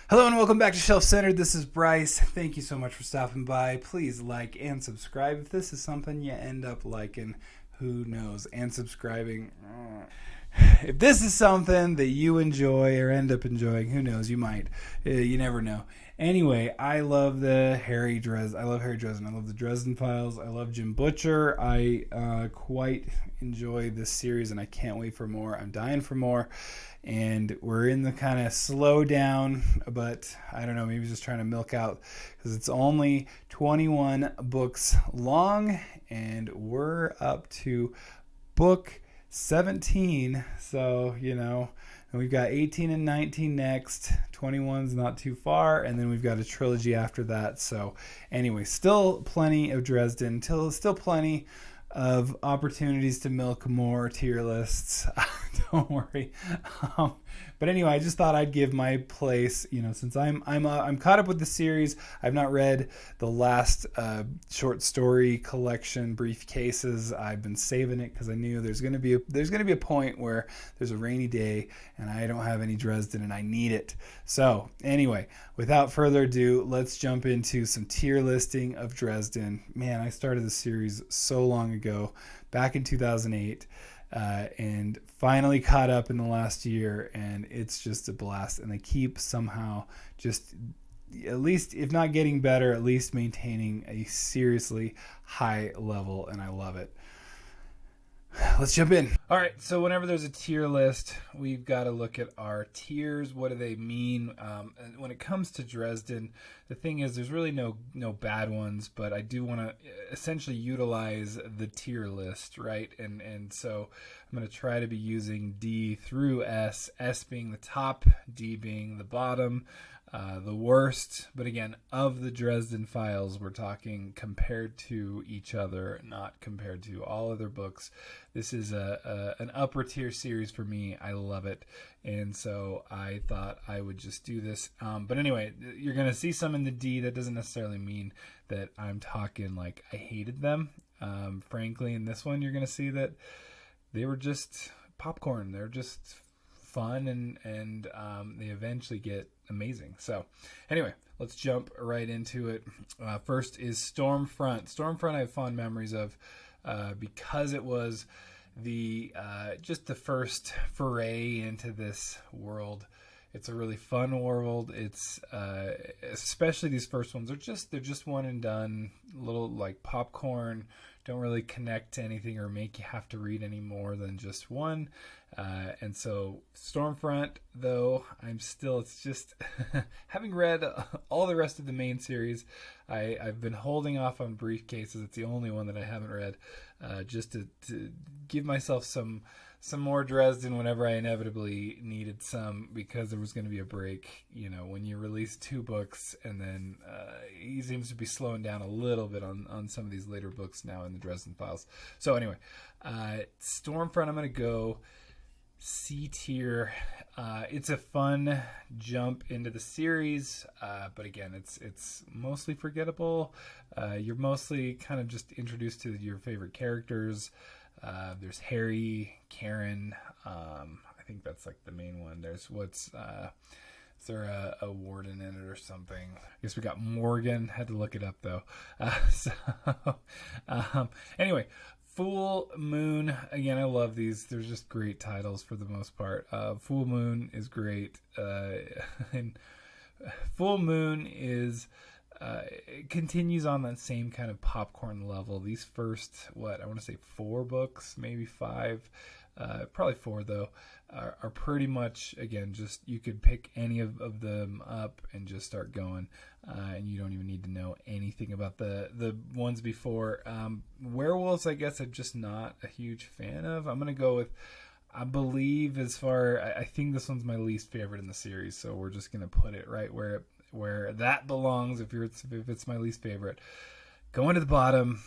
Hello and welcome back to Shelf Centered. This is Bryce. Thank you so much for stopping by. Please like and subscribe if this is something you end up liking. Who knows? And subscribing. If this is something that you enjoy or end up enjoying, who knows? You might. You never know. Anyway, I love Harry Dresden. I love the Dresden Files. I love Jim Butcher. I quite enjoy this series, and I can't wait for more. I'm dying for more. And we're in the kind of slow down, but I don't know, maybe just trying to milk out because it's only 21 books long, and we're up to book 17. So, and we've got 18 and 19 next. 21's not too far, and then we've got a trilogy after that. So anyway, still plenty of Dresden, still plenty of opportunities to milk more tier lists. Don't worry. But anyway, I just thought I'd give my place, since I'm caught up with the series. I've not read the last short story collection, Briefcases. I've been saving it because I knew there's going to be a point where there's a rainy day and I don't have any Dresden and I need it. So anyway, without further ado, let's jump into some tier listing of Dresden. Man, I started the series so long ago, back in 2008. And finally caught up in the last year, and it's just a blast. And they keep somehow just, at least if not getting better, at least maintaining a seriously high level, and I love it. Let's jump in. All right, so whenever there's a tier list, we've got to look at our tiers. What do they mean? And when it comes to Dresden, the thing is there's really no bad ones, but I do want to essentially utilize the tier list, right? And so I'm going to try to be using D through S, S being the top, D being the bottom. The worst, but again, of the Dresden Files, we're talking compared to each other, not compared to all other books. This is an upper tier series for me. I love it, and so I thought I would just do this. But anyway, you're going to see some in the D. That doesn't necessarily mean that I'm talking like I hated them. Frankly, in this one, you're going to see that they were just popcorn. They're just fun, and they eventually get amazing. So anyway, let's jump right into it. First is Stormfront. Stormfront I have fond memories of because it was the just the first foray into this world. It's a really fun world. It's especially these first ones. They're just one and done, little like popcorn. Don't really connect to anything or make you have to read any more than just one. And so Stormfront, though, it's just having read all the rest of the main series, I've been holding off on Briefcases. It's the only one that I haven't read, just to give myself some more Dresden whenever I inevitably needed some, because there was going to be a break, when you release 2 books, and then he seems to be slowing down a little bit on some of these later books now in the Dresden Files. So anyway, Stormfront, I'm going to go C tier. It's a fun jump into the series, but again, it's mostly forgettable. You're mostly kind of just introduced to your favorite characters. There's Harry, Karen. I think that's like the main one. There's is there a warden in it or something? I guess we got Morgan. Had to look it up though. Anyway, Full Moon. Again, I love these. They're just great titles for the most part. Full Moon is great. And Full Moon is it continues on that same kind of popcorn level. These first, I want to say 4 books, maybe 5, probably 4 though, are pretty much, again, just you could pick any of them up and just start going, and you don't even need to know anything about the ones before. Werewolves, I guess I'm just not a huge fan of. I'm going to go with, I believe, I think this one's my least favorite in the series, so we're just going to put it right where that belongs. If it's my least favorite, going to the bottom.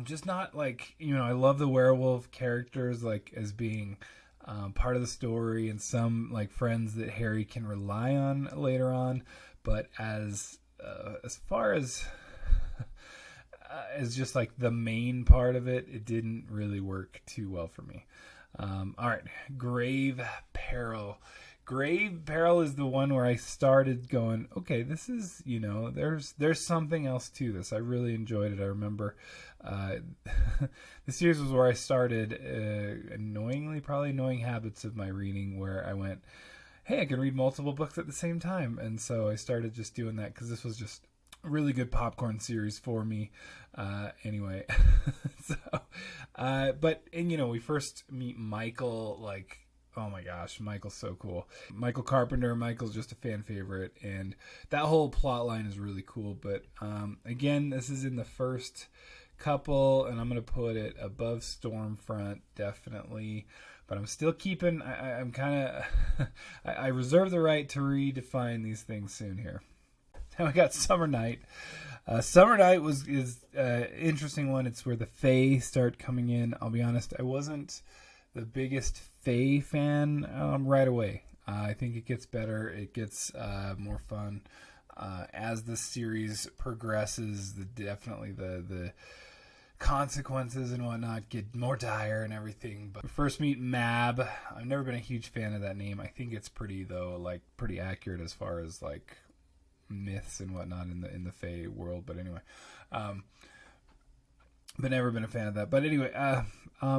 Just not like, I love the werewolf characters like as being part of the story and some like friends that Harry can rely on later on, but as far as just like the main part of it, it didn't really work too well for me. All right, Peril. Grave Peril is the one where I started going, okay, this is, there's something else to this. I really enjoyed it. I remember the series was where I started probably annoying habits of my reading, where I went, hey, I can read multiple books at the same time. And so I started just doing that because this was just a really good popcorn series for me. Anyway, we first meet Michael, like, oh my gosh, Michael's so cool. Michael Carpenter, Michael's just a fan favorite, and that whole plot line is really cool. But again, this is in the first couple, and I'm going to put it above Stormfront, definitely. But I'm still keeping, I'm kind of, I reserve the right to redefine these things soon here. Now we got Summer Night. Summer Night is an interesting one. It's where the Fae start coming in. I'll be honest, I wasn't the biggest Fae fan right away. I think it gets better. It gets more fun as the series progresses. Definitely the consequences and whatnot get more dire and everything. But we first meet Mab. I've never been a huge fan of that name. I think it's pretty accurate as far as like myths and whatnot in the Fae world. But anyway, but never been a fan of that. But anyway,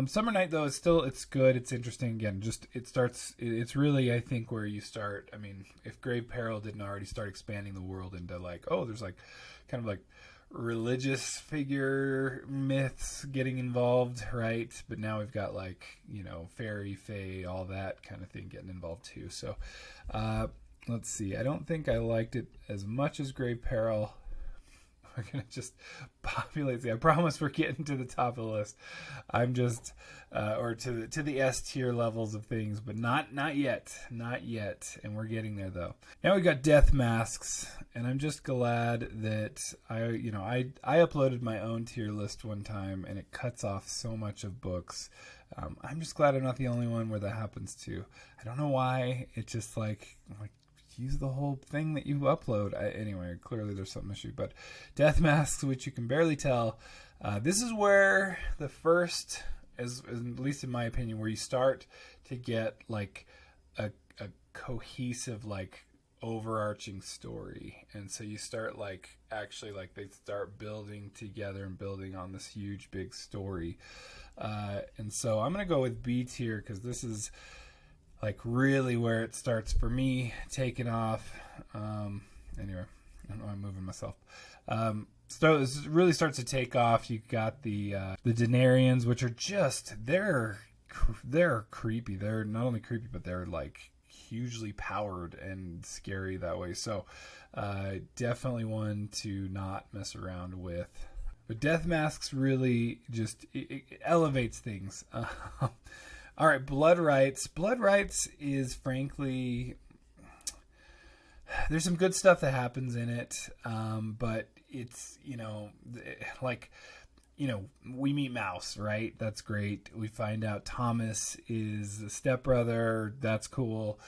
Summer Night though it's good. It's interesting. Again, it's really, I think, where you start. I mean, if Grave Peril didn't already start expanding the world into like, oh, there's like kind of like religious figure myths getting involved, right? But now we've got like, fairy, fae, all that kind of thing getting involved too. So let's see. I don't think I liked it as much as Grave Peril. We're going to just populate. I promise we're getting to the top of the list. I'm just, or to the S tier levels of things, but not yet. Not yet. And we're getting there though. Now we got Death Masks, and I'm just glad that I uploaded my own tier list one time, and it cuts off so much of books. I'm just glad I'm not the only one where that happens to. I don't know why. It's just like use the whole thing that you upload. Anyway, clearly there's some issue. But Death Masks, which you can barely tell, this is where the first, at least in my opinion, where you start to get like a cohesive, like overarching story. And so you start like actually like they start building together and building on this huge big story. And so I'm going to go with B tier because this is like really where it starts for me, taking off. Anyway, I don't know, I'm moving myself. So this really starts to take off. You got the Denarians, which are just they're creepy. They're not only creepy, but they're like hugely powered and scary that way. So definitely one to not mess around with. But Death Masks really just it elevates things. All right, Blood Rites. Blood Rites is frankly, there's some good stuff that happens in it, but it's, we meet Mouse, right? That's great. We find out Thomas is a stepbrother. That's cool.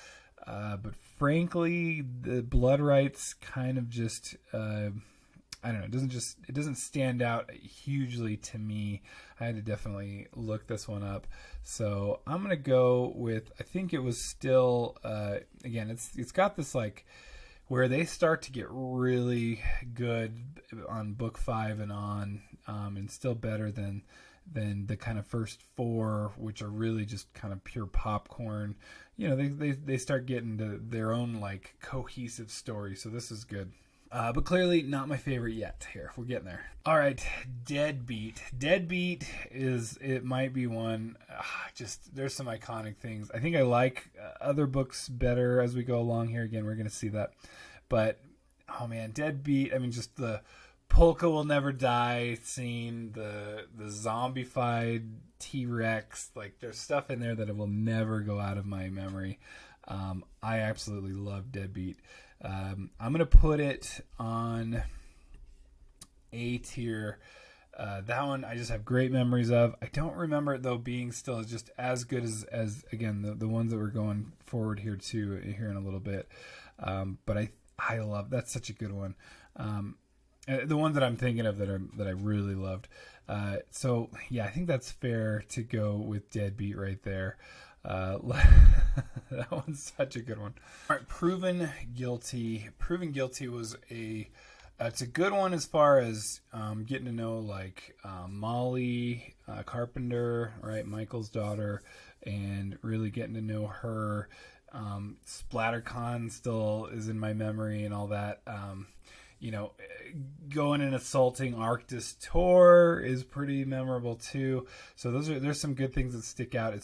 But frankly, the Blood Rites kind of just, I don't know. It doesn't stand out hugely to me. I had to definitely look this one up. So I'm going to go with, I think it was still, again, it's got this like where they start to get really good on book 5 and on, and still better than the kind of first 4, which are really just kind of pure popcorn. They start getting to their own like cohesive story. So this is good. But clearly not my favorite yet. Here, we're getting there. All right, Deadbeat. Deadbeat it might be one. Just there's some iconic things. I think I like other books better as we go along here. Again, we're going to see that. But oh man, Deadbeat. I mean, just the Polka Will Never Die scene, the zombified T-Rex. Like there's stuff in there that will never go out of my memory. I absolutely love Deadbeat. I'm going to put it on A tier. That one I just have great memories of. I don't remember it though being still just as good as again the ones that we're going forward here too here in a little bit. But I love, that's such a good one. The one that I'm thinking of that I really loved. So yeah, I think that's fair to go with Deadbeat right there. That one's such a good one. All right, Proven Guilty. Proven Guilty was it's a good one as far as getting to know like Molly Carpenter, right, Michael's daughter, and really getting to know her. SplatterCon still is in my memory and all that. Going and assaulting Arctis Tor is pretty memorable too. So there's some good things that stick out. It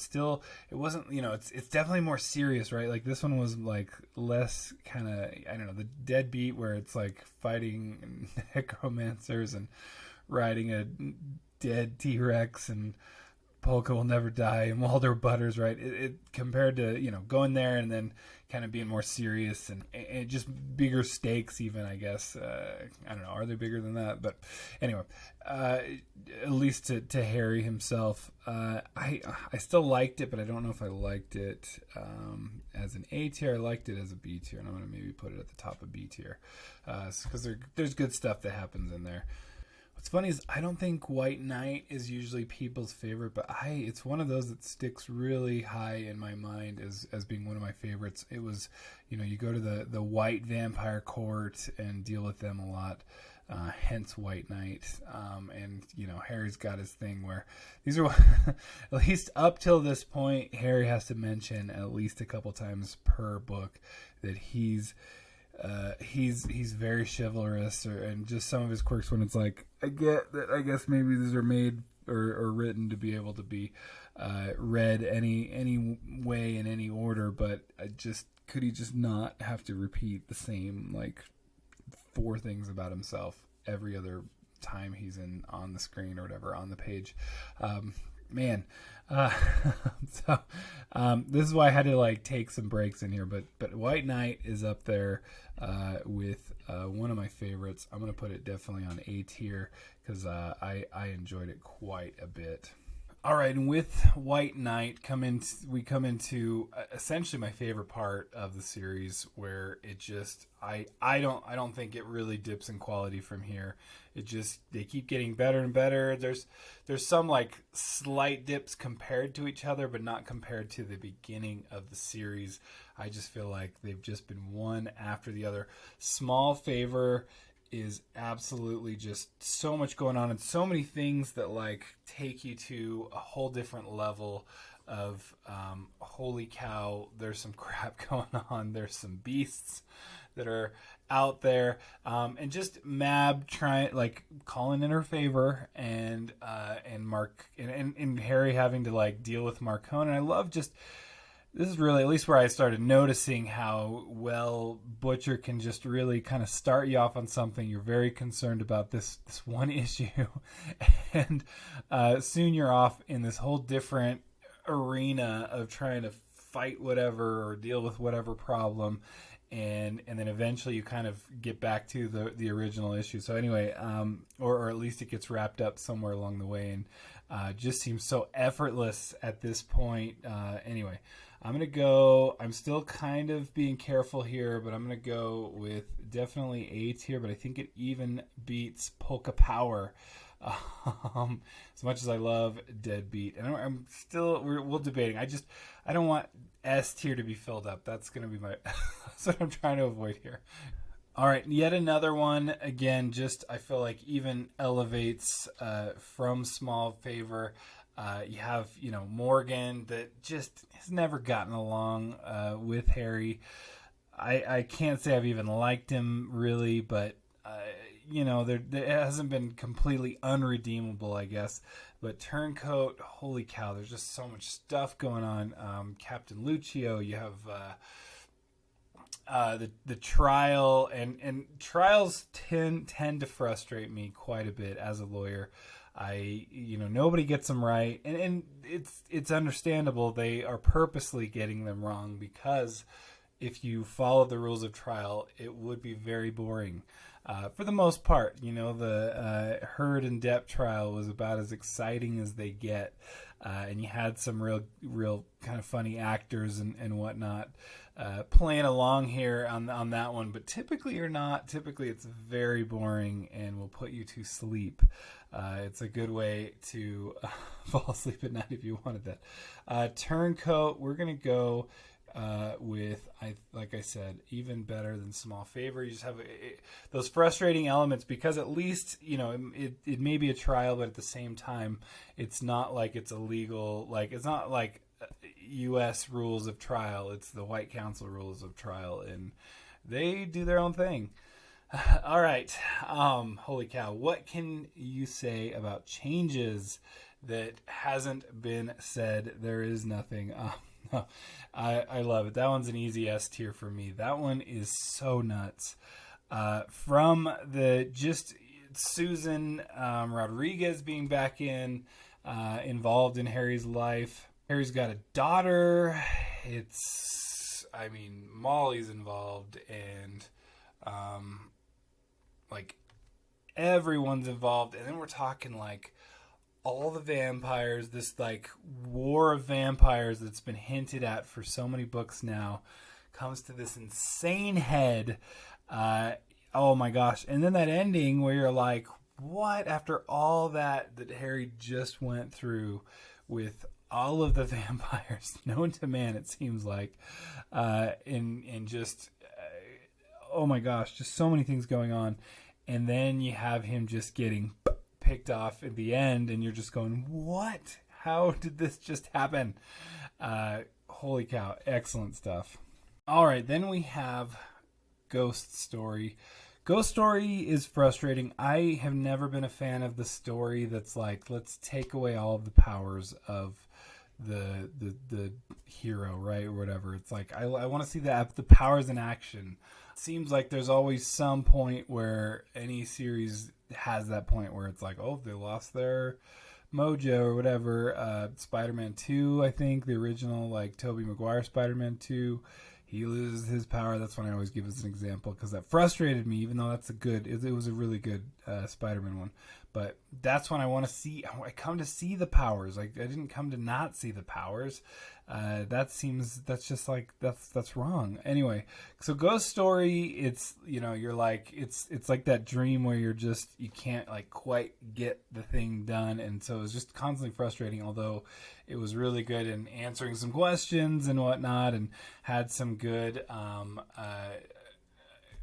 wasn't, it's definitely more serious, right? Like this one was like less kind of, I don't know, the deadbeat where it's like fighting necromancers and riding a dead T-Rex and Polka Will Never Die and Walter Butters, right? It compared to, going there and then kind of being more serious and just bigger stakes even, I guess. I don't know, are they bigger than that? But anyway, at least to Harry himself, I still liked it, but I don't know if I liked it as an A tier. I liked it as a B tier, and I'm going to maybe put it at the top of B tier because there's good stuff that happens in there. What's funny is I don't think White Knight is usually people's favorite, but it's one of those that sticks really high in my mind as being one of my favorites. It was, you go to the White Vampire Court and deal with them a lot, hence White Knight. And, Harry's got his thing where these are, at least up till this point, Harry has to mention at least a couple times per book that he's very chivalrous, and just some of his quirks when it's like, I get that, I guess maybe these are made or written to be able to be read any way in any order, but could he just not have to repeat the same like 4 things about himself every other time he's on the screen or whatever, on the page? So this is why I had to like take some breaks in here, but White Knight is up there with one of my favorites. I'm gonna put it definitely on A tier because I enjoyed it quite a bit. All right, and with White Knight we come into essentially my favorite part of the series, where it just I don't think it really dips in quality from here. They keep getting better and better. There's some like slight dips compared to each other, but not compared to the beginning of the series. I just feel like they've just been one after the other. Small Favor is absolutely just so much going on and so many things that like take you to a whole different level of holy cow, there's some crap going on. There's some beasts that are out there, and just Mab calling in her favor, and Mark and Harry having to like deal with Marcone. And I love this is really at least where I started noticing how well Butcher can just really kind of start you off on something. You're very concerned about this one issue, and soon you're off in this whole different arena of trying to fight whatever or deal with whatever problem, and then eventually you kind of get back to the original issue. So anyway, or at least it gets wrapped up somewhere along the way, and just seems so effortless at this point. Anyway, I'm still kind of being careful here, but I'm going to go with definitely A tier, but I think it even beats Polka Power. As much as I love Deadbeat, and I'm still, we're debating. I don't want S tier to be filled up. That's going to be that's what I'm trying to avoid here. All right, yet another one. Again, I feel like even elevates from Small Favor. You have, Morgan that just has never gotten along with Harry. I can't say I've even liked him really, but it hasn't been completely unredeemable, I guess. But Turncoat, holy cow, there's just so much stuff going on. Captain Lucio, you have the trial, and trials tend to frustrate me quite a bit as a lawyer. Nobody gets them right, and it's understandable. They are purposely getting them wrong, because if you follow the rules of trial, it would be very boring. For the most part, the Hurd and Depp trial was about as exciting as they get, and you had some real kind of funny actors and whatnot. playing along here on that one, but typically you're not. Typically it's very boring and will put you to sleep. It's a good way to fall asleep at night if you wanted that. Turncoat, we're going to go with, like I said, even better than Small Favor. You just have those frustrating elements because at least, it may be a trial, but at the same time, it's not like it's illegal. Like, it's not like U.S. rules of trial. It's the White Council rules of trial, and they do their own thing. All right. Holy cow. What can you say about changes that hasn't been said? There is nothing. No, I love it. That one's an easy S tier for me. That one is so nuts. From the just Susan Rodriguez being back involved in Harry's life. Harry's got a daughter. Molly's involved, and everyone's involved, and then we're talking all the vampires, this war of vampires that's been hinted at for so many books now comes to this insane head. Oh my gosh. And then that ending where you're like, what? After all that Harry just went through with all of the vampires known to man, it seems like, and just, oh my gosh, just so many things going on. And then you have him just getting picked off at the end, and you're just going, what? How did this just happen? Holy cow. Excellent stuff. All right, then we have Ghost Story. Ghost Story is frustrating. I have never been a fan of the story that's like, let's take away all of the powers of the hero, right, or whatever. It's like I want to see the powers in action. It seems like there's always some point where any series has that point where it's like, oh, they lost their mojo or whatever. Spider-Man 2, I think, the original Tobey Maguire Spider-Man 2, he loses his power. That's one I always give as an example because that frustrated me, even though it was a really good Spider-Man one. But that's when I want to see. I come to see the powers. I didn't come to not see the powers. That's wrong. Anyway, so Ghost Story, it's you're like it's like that dream where you can't quite get the thing done, and so it's just constantly frustrating. Although it was really good in answering some questions and whatnot, and had some good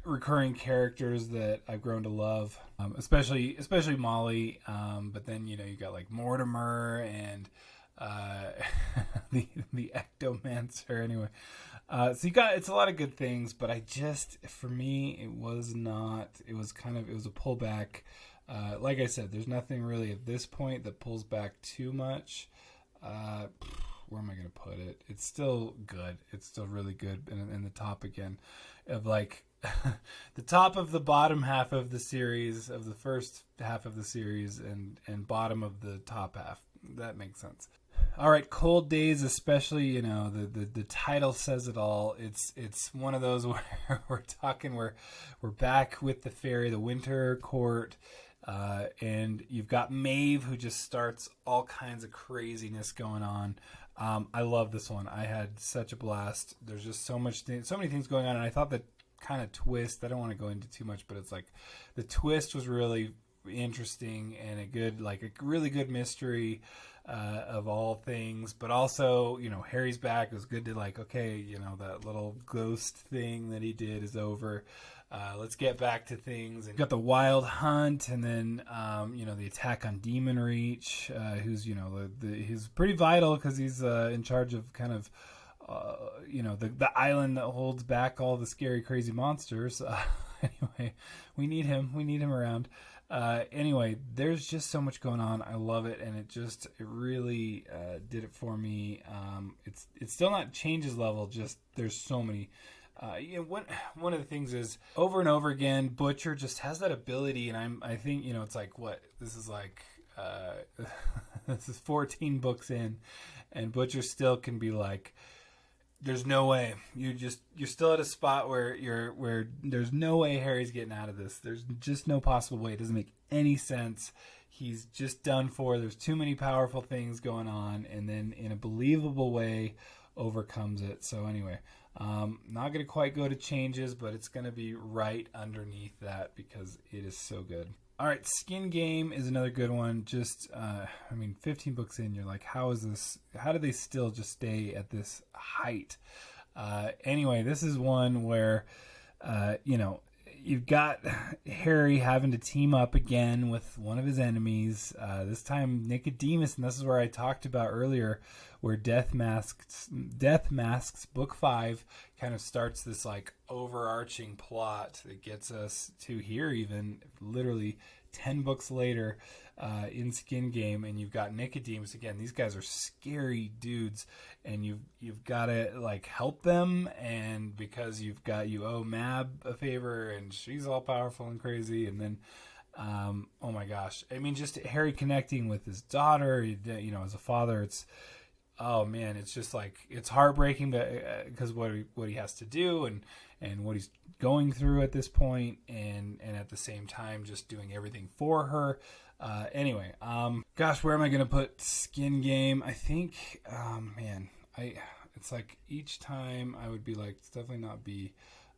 recurring characters that I've grown to love, especially Molly. But then you got Mortimer and the Ectomancer. Anyway, so it's a lot of good things, but for me it was not. It was a pullback. Like I said, there's nothing really at this point that pulls back too much. Where am I going to put it? It's still good. It's still really good in the top again of the top of the bottom half of the series, of the first half of the series, and bottom of the top half. That makes sense. All right, Cold Days, especially, the title says it all. It's one of those where we're back with the fairy, the Winter Court, and you've got Maeve, who just starts all kinds of craziness going on. I love this one. I had such a blast. There's just so many things going on, and I thought that kind of twist, I don't want to go into too much, but it's the twist was really interesting and a really good mystery of all things. But also, Harry's back. It was good to that little ghost thing that he did is over. Let's get back to things. And got the Wild Hunt, and then the attack on Demon Reach, who's he's pretty vital because he's in charge of kind of the island that holds back all the scary, crazy monsters. Anyway, we need him around. Anyway, there's just so much going on. I love it, and it really did it for me. It's still not changes level. Just there's so many. One of the things is over and over again, Butcher just has that ability, and I think it's this is this is 14 books in, and Butcher still can be there's no way. You're still at a spot where there's no way Harry's getting out of this. There's just no possible way. It doesn't make any sense. He's just done for. There's too many powerful things going on, and then in a believable way overcomes it. So anyway, Not going to quite go to changes, but it's going to be right underneath that because it is so good. All right, Skin Game is another good one. Just, 15 books in, you're like, how do they still just stay at this height? Anyway, this is one where, you've got Harry having to team up again with one of his enemies. This time Nicodemus, and this is where I talked about earlier, where Death Masks Book 5 kind of starts this like overarching plot that gets us to here, even literally 10 books later in Skin Game, and you've got Nicodemus again. These guys are scary dudes, and you've got to like help them, and because you owe Mab a favor, and she's all powerful and crazy, and then oh my gosh, I mean, just Harry connecting with his daughter, as a father, oh man, it's just like, it's heartbreaking because what he has to do and what he's going through at this point, and at the same time just doing everything for her. Anyway, where am I gonna put Skin Game? I think, it's like each time I would be like, it's definitely not B.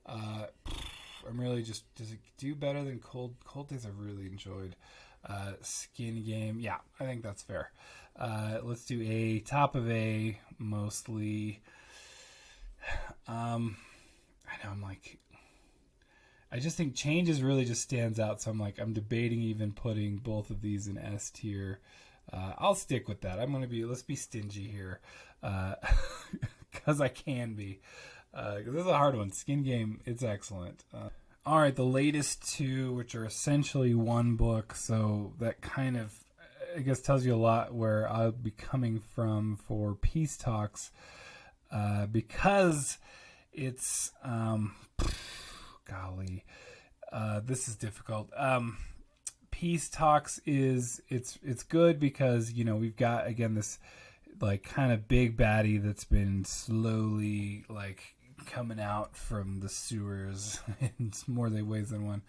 I'm really just, does it do better than Cold Days? I've really enjoyed. Skin Game, yeah, I think that's fair. Let's do A, top of A, mostly. I know, I just think Changes really just stands out, so I'm debating even putting both of these in S tier. I'll stick with that. Let's be stingy here, because I can be. Because this is a hard one. Skin Game, it's excellent. All right, the latest two, which are essentially one book, so that kind of, I guess, tells you a lot where I'll be coming from for Peace Talks, because it's, this is difficult. Peace Talks it's good because, we've got, again, this like kind of big baddie that's been slowly like coming out from the sewers in more ways than one,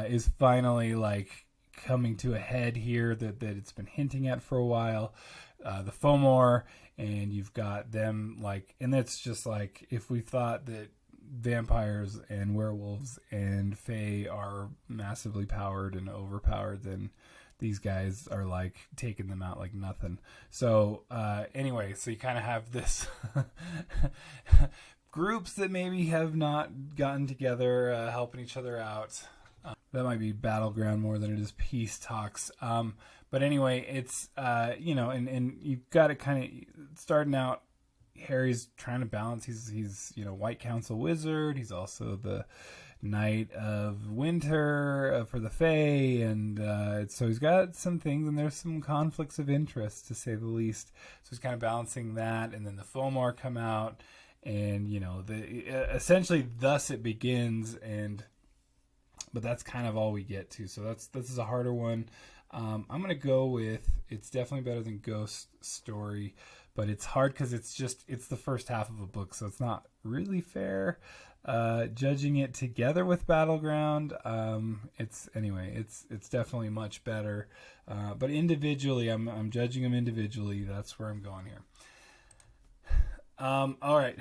is finally like coming to a head here that it's been hinting at for a while. The Fomor, and you've got them like, and it's just like, if we thought that vampires and werewolves and fae are massively powered and overpowered, then these guys are like taking them out like nothing. So anyway, so you kind of have this groups that maybe have not gotten together, helping each other out. That might be Battleground more than it is Peace Talks. But anyway, it's, and you've got it kind of starting out. Harry's trying to balance. He's White Council wizard. He's also the Knight of Winter for the Fae, and so he's got some things, and there's some conflicts of interest, to say the least. So he's kind of balancing that, and then the Fomor come out, and essentially thus it begins, but that's kind of all we get to. So this is a harder one. I'm gonna go with, it's definitely better than Ghost Story, but it's hard because it's the first half of a book, so it's not really fair judging it together with Battleground. It's definitely much better, but individually, I'm judging them individually. That's where I'm going here. All right,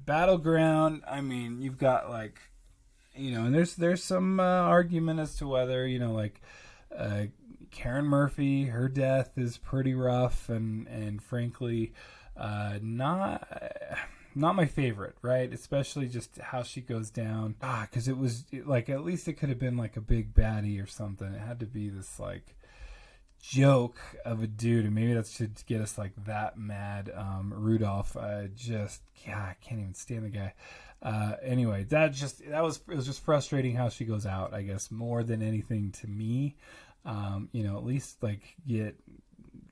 Battleground. I mean, you've got like, and there's some argument as to whether Karen Murphy, her death is pretty rough, and frankly, not my favorite, right? Especially just how she goes down. Because it was like, at least it could have been like a big baddie or something. It had to be this like joke of a dude, and maybe that should get us like that mad. Rudolph, I can't even stand the guy. Anyway, it was just frustrating how she goes out, I guess, more than anything to me. At least like get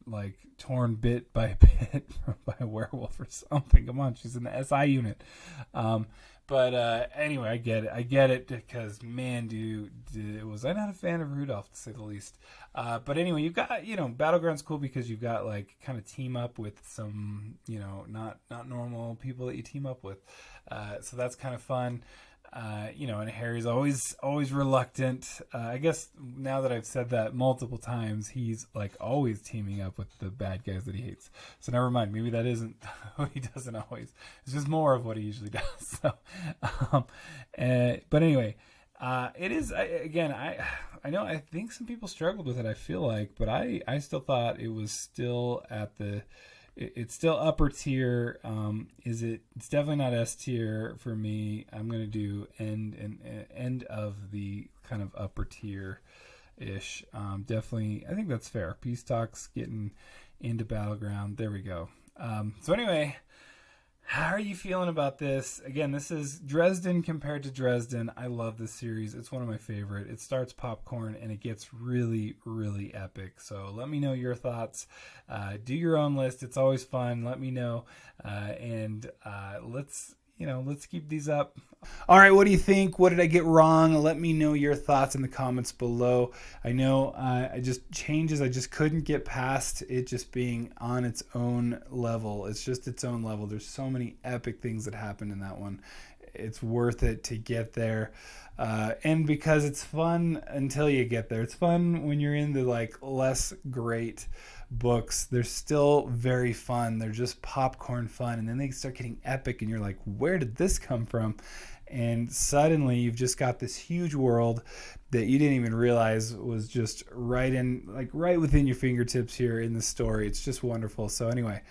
like torn bit by bit by a werewolf or something. Come on, she's in the SI unit. But anyway, I get it because, man, was I not a fan of Rudolph, to say the least. But anyway, you've got, Battleground's cool because you've got like kind of team up with some, not normal people that you team up with. So that's kind of fun. And Harry's always reluctant. I guess now that I've said that multiple times, he's like always teaming up with the bad guys that he hates. So never mind. Maybe that isn't what he doesn't always. It's just more of what he usually does. So, but anyway, it is. I know. I think some people struggled with it. I feel like, but I still thought it was still at the. It's still upper tier. It's definitely not S tier for me. I'm gonna do end of the kind of upper tier ish. Definitely, I think that's fair. Peace Talks getting into Battleground. There we go. So anyway, how are you feeling about this? Again, this is Dresden compared to Dresden. I love this series. It's one of my favorite. It starts popcorn and it gets really, really epic. So let me know your thoughts. Do your own list. It's always fun. Let me know. And let's keep these up. All right, what do you think? What did I get wrong? Let me know your thoughts in the comments below. I know I just couldn't get past it just being on its own level. It's just its own level. There's so many epic things that happen in that one. It's worth it to get there. And because it's fun until you get there. It's fun when you're in the like less great books. They're still very fun. They're just popcorn fun. And then they start getting epic and you're like, where did this come from? And suddenly you've just got this huge world that you didn't even realize was just right within your fingertips here in the story. It's just wonderful. So anyway,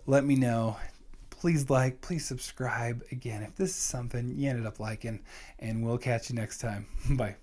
let me know. Please like, please subscribe. Again, if this is something you ended up liking, and we'll catch you next time. Bye.